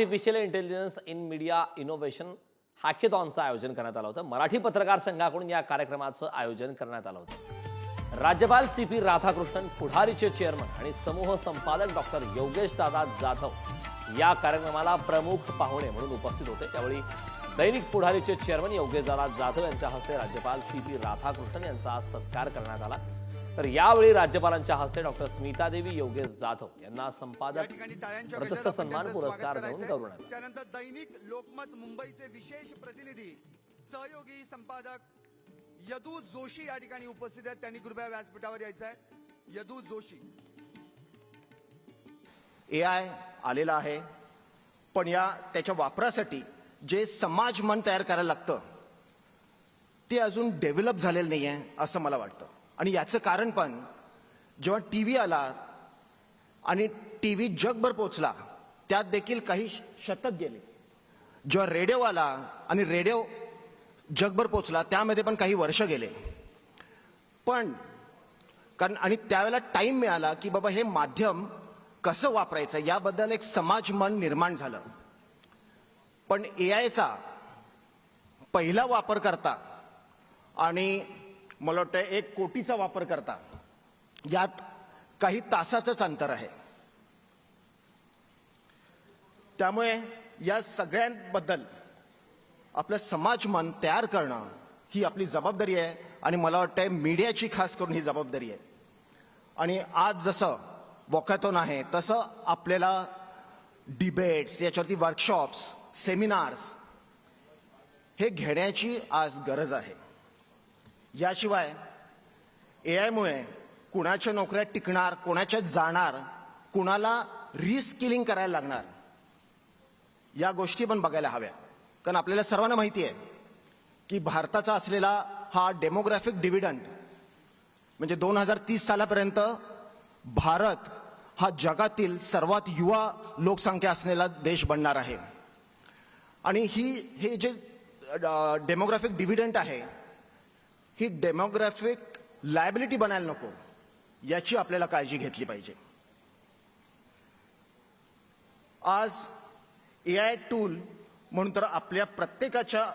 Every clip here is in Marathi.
Artificial intelligence in media innovation हॅकेथॉनचं आयोजन करण्यात आलं होतं. मराठी पत्रकार संघाकडून या कार्यक्रमाचं आयोजन करण्यात आलं होतं. राज्यपाल CP राधाकृष्णन, पुढारीचे चेअरमन आणि समूह संपादक डॉक्टर योगेश दादा जाधव या कार्यक्रमाला प्रमुख पाहुणे म्हणून उपस्थित होते. त्यावेळी दैनिक पुढारीचे चेअरमन योगेश दादा जाधव यांच्या हस्ते राज्यपाल CP राधाकृष्णन यांचा सत्कार करण्यात आला. तर यावेळी राज्यपालांच्या हस्ते डॉक्टर स्मितादेवी योगेश जाधव यांना संपादक प्रतिष्ठ सन्मान पुरस्कार देऊन गौरवण्यात आला. त्यानंतर दैनिक लोकमत मुंबईचे विशेष प्रतिनिधी सहयोगी संपादक यदू जोशी या ठिकाणी उपस्थित आहेत. त्यांनी कृपया व्यासपीठावर यायचं आहे. यदू जोशी. AI आलेला आहे, पण त्याच्या वापरासाठी जे समाज मन तयार करायला लागतं ते अजून डेव्हलप झालेलं नाही आहे असं मला वाटतं. आणि याचं कारण पण जेव्हा TV आला आणि TV जगभर पोचला त्यात देखील काही शतक गेले. जेव्हा रेडिओ आला आणि रेडिओ जगभर पोचला त्यामध्ये पण काही वर्ष गेले. पण कारण आणि त्यावेळेला टाइम मिळाला की बाबा हे माध्यम कसं वापरायचं याबद्दल एक समाज मन निर्माण झालं. पण AIचा पहिला वापर करता आणि मला वाटतं 1 कोटीचा वापर करता यात काही तासाचंच अंतर आहे. त्यामुळे या सगळ्यांबद्दल आपलं समाज मन तयार करणं ही आपली जबाबदारी आहे आणि मला वाटतं मीडियाची खास करून ही जबाबदारी आहे. आणि आज जसं वॉकॅथॉन आहे तसं आपल्याला डिबेट्स, याच्यावरती वर्कशॉप्स, सेमिनार्स हे घेण्याची आज गरज आहे. याशिवाय AI मुळे कुणाच्या नोकऱ्या टिकणार, कोणाच्या जाणार, कुणाला रिस्किलिंग करायला लागणार या गोष्टी पण बघायला हव्या. कारण आपल्याला सर्वांना माहिती आहे की भारताचा असलेला हा डेमोग्राफिक डिव्हिडंड म्हणजे 2030 सालापर्यंत भारत हा जगातील सर्वात युवा लोकसंख्या असलेला देश बनणार आहे. आणि हे जे डेमोग्राफिक डिव्हिडंड आहे ही डेमोग्राफिक लायबिलिटी बनायला नको याची आपल्याला काळजी घेतली पाहिजे. आज AI टूल म्हणून तर आपल्या प्रत्येकाच्या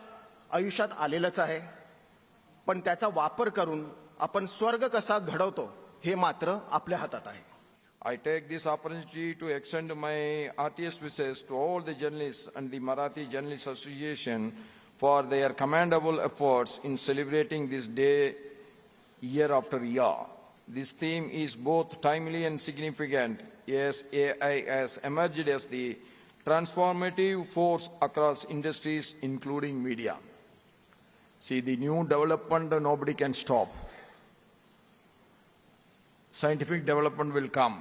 आयुष्यात आलेलंच आहे, पण त्याचा वापर करून आपण स्वर्ग कसा घडवतो हे मात्र आपल्या हातात आहे. I take this opportunity to extend my heartiest wishes to all the journalists and the Marathi Journalists Association for their commendable efforts in celebrating this day year after year. This theme is both timely and significant as AI has emerged as the transformative force across industries including media. See, the new development nobody can stop. Scientific development will come.